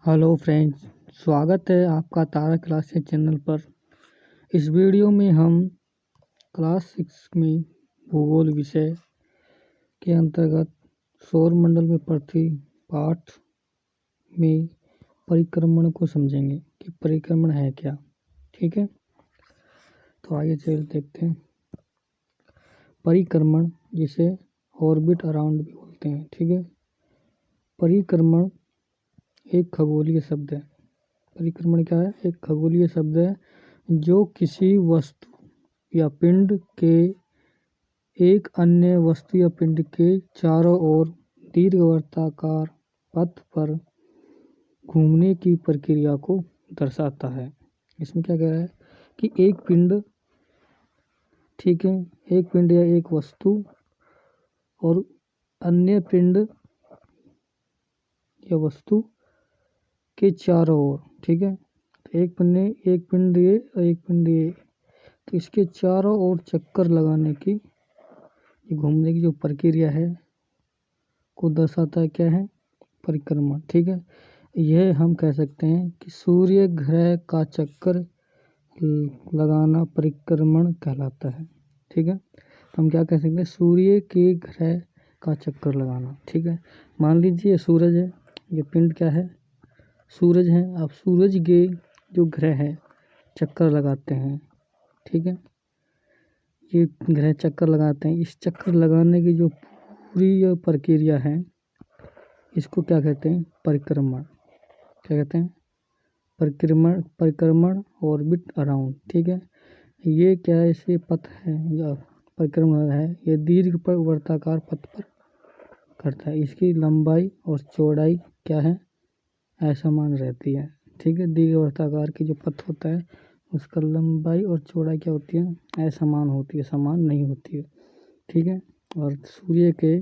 Hello friends, स्वागत है आपका तारा क्लासेस चैनल पर। इस वीडियो में हम क्लास 6 में भूगोल विषय के अंतर्गत सौर मंडल में पृथ्वी पाठ में परिक्रमण को समझेंगे कि परिक्रमण है क्या। ठीक है, तो आइए चलिए देखते हैं। परिक्रमण जिसे ऑर्बिट अराउंड भी बोलते हैं। ठीक है, परिक्रमण एक खगोलीय शब्द है। परिक्रमण क्या है? एक खगोलीय शब्द है जो किसी वस्तु या पिंड के एक अन्य वस्तु या पिंड के चारों ओर दीर्घवृत्ताकार पथ पर घूमने की प्रक्रिया को दर्शाता है। इसमें क्या कह रहा है कि एक पिंड, ठीक है, एक पिंड या एक वस्तु और अन्य पिंड या वस्तु के चारों ओर, ठीक है, तो एक पिंड ये और एक पिंड ये, तो इसके चारों ओर चक्कर लगाने की, घूमने की जो प्रक्रिया है को दर्शाता है। क्या है? परिक्रमण। ठीक है, यह हम कह सकते हैं कि सूर्य ग्रह का चक्कर लगाना परिक्रमण कहलाता है। ठीक है, तो हम क्या कह सकते हैं? सूर्य के ग्रह का चक्कर लगाना। ठीक है, मान लीजिए सूरज है, ये पिंड क्या है? सूरज है। अब सूरज के जो ग्रह है चक्कर लगाते हैं। ठीक है, ये ग्रह चक्कर लगाते हैं। इस चक्कर लगाने की जो पूरी प्रक्रिया है इसको क्या कहते हैं? परिक्रमण। क्या कहते हैं? परिक्रमण ऑर्बिट अराउंड। ठीक है, ये क्या है? इसे पथ है या परिक्रमण है, ये दीर्घ वर्ताकार पथ पर करता है। इसकी लंबाई और चौड़ाई क्या है? असमान रहती है। ठीक है, दीर्घ वर्ताकार की जो पथ होता है उसका लंबाई और चौड़ाई क्या होती है? असमान होती है, समान नहीं होती है। ठीक है, और सूर्य के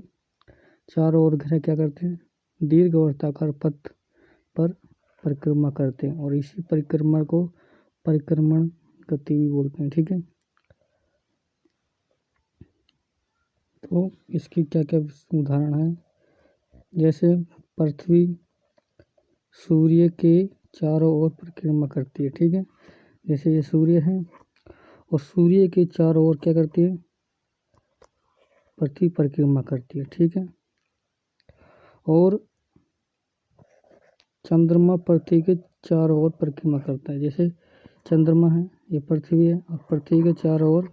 चारों ओर ग्रह क्या करते हैं? दीर्घ वर्ताकार पथ पर परिक्रमा करते हैं और इसी परिक्रमा को परिक्रमण गति भी बोलते हैं। ठीक है, तो इसकी क्या क्या उदाहरण है? जैसे पृथ्वी सूर्य के चारों ओर परिक्रमा करती है। ठीक है, जैसे ये सूर्य है और सूर्य के चारों ओर क्या करती है? पृथ्वी परिक्रमा करती है। ठीक है, और चंद्रमा पृथ्वी के चारों ओर परिक्रमा करता है। जैसे चंद्रमा है, ये पृथ्वी है और पृथ्वी के चारों ओर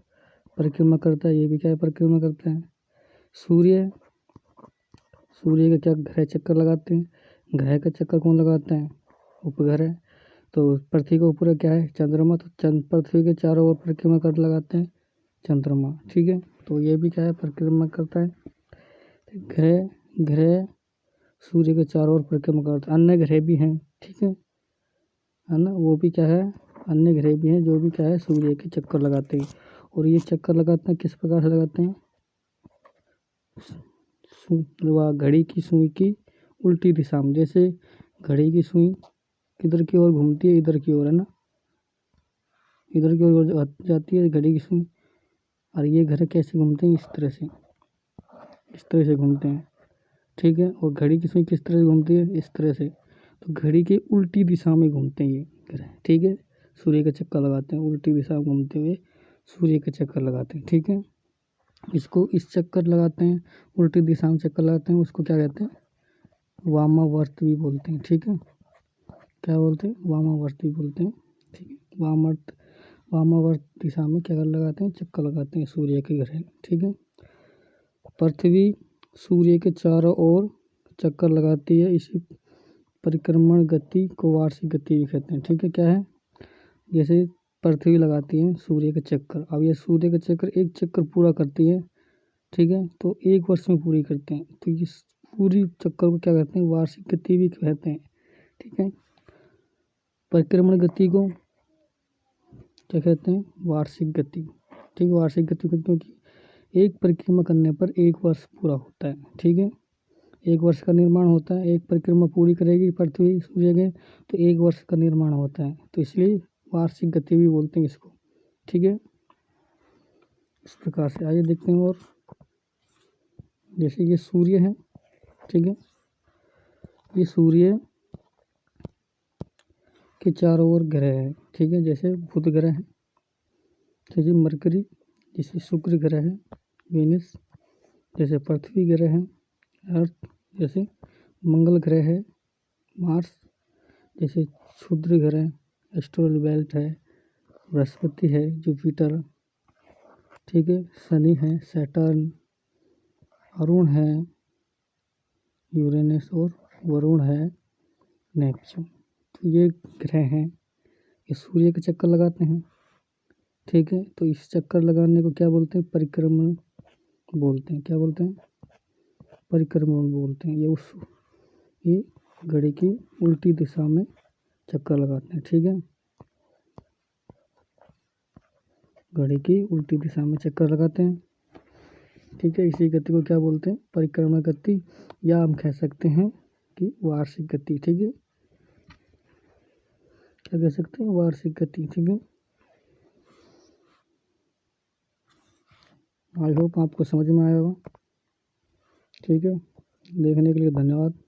परिक्रमा करता है। ये भी क्या परिक्रमा करता है? सूर्य का क्या ग्रह चक्कर लगाते हैं? ग्रह का चक्कर कौन लगाता है? उपग्रह। तो पृथ्वी का ऊपर क्या है? चंद्रमा। तो पृथ्वी के चारों ओर परिक्रमा कर लगाते हैं चंद्रमा। ठीक है, तो ये भी क्या है? परिक्रमा करता है। ग्रह सूर्य के चारों ओर परिक्रमा करते हैं। अन्य ग्रह भी हैं, ठीक है ना, वो भी क्या है? अन्य ग्रह भी हैं जो भी क्या है? सूर्य के चक्कर लगाते हैं। और ये चक्कर लगाते हैं किस प्रकार से लगाते हैं? घड़ी की सुई की उल्टी दिशा में। जैसे घड़ी की सुई किधर की ओर घूमती है? इधर की ओर, है ना, इधर की ओर जाती है घड़ी की सुई। और ये ग्रह कैसे घूमते हैं? इस तरह से घूमते हैं। ठीक है, और घड़ी की सुई किस तरह से घूमती है? इस तरह से। तो घड़ी की उल्टी दिशा में घूमते हैं ये ग्रह। ठीक है, सूर्य का चक्कर लगाते हैं, उल्टी दिशा में घूमते हुए सूर्य का चक्कर लगाते हैं। ठीक है, इसको इस चक्कर लगाते हैं, उल्टी दिशा में चक्कर लगाते हैं, उसको क्या कहते हैं? वामावर्त भी बोलते हैं। ठीक है, क्या बोलते हैं? वामावर्त भी बोलते हैं। ठीक है, वामावर्त दिशा में क्या लगाते हैं? चक्कर लगाते हैं सूर्य के ग्रह। ठीक है, पृथ्वी सूर्य के चारों ओर चक्कर लगाती है। इसी परिक्रमण गति को वार्षिक गति भी कहते हैं। ठीक है, क्या है? जैसे पृथ्वी लगाती है सूर्य के चक्कर। अब ये सूर्य का चक्कर एक चक्कर पूरा करती है, ठीक है, तो एक वर्ष में पूरी करते हैं। तो इस पूरी चक्कर को क्या कहते हैं? वार्षिक गति भी कहते हैं। ठीक है, परिक्रमण गति को क्या कहते हैं? वार्षिक गति। ठीक है, वार्षिक गति क्योंकि एक परिक्रमा करने पर एक वर्ष पूरा होता है। ठीक है, एक वर्ष का निर्माण होता है। एक परिक्रमा पूरी करेगी पृथ्वी सूर्य के तो एक वर्ष का निर्माण होता है, तो इसलिए वार्षिक गति भी बोलते हैं इसको। ठीक है, इस प्रकार से आइए देखते हैं। और जैसे ये सूर्य है, ठीक है, ये सूर्य के चारों ओर ग्रह है, ठीक है, जैसे बुध ग्रह है, ठीक है, मरकरी जैसे शुक्र ग्रह है, वेनस जैसे पृथ्वी ग्रह है, अर्थ जैसे मंगल ग्रह है, मार्स जैसे क्षुद्र ग्रह एस्ट्रल बेल्ट है, बृहस्पति है, जुपिटर, ठीक है, शनि है, सैटर्न, अरुण है, यूरेनस और वरुण है, नेपच्यून। तो ये ग्रह हैं, ये सूर्य के चक्कर लगाते हैं, ठीक है। तो इस चक्कर लगाने को क्या बोलते हैं? परिक्रमण बोलते हैं। क्या बोलते हैं? परिक्रमण बोलते हैं। ये घड़ी की उल्टी दिशा में चक्कर लगाते हैं, ठीक है। घड़ी की उल्टी दिशा में चक्कर लगाते हैं, ठीक है। इसी गति को क्या बोलते हैं? परिक्रमा गति, या हम कह सकते हैं कि वार्षिक गति, ठीक है। क्या कह सकते हैं? वार्षिक गति, ठीक है। आई होप आपको समझ में आया होगा, ठीक है। देखने के लिए धन्यवाद।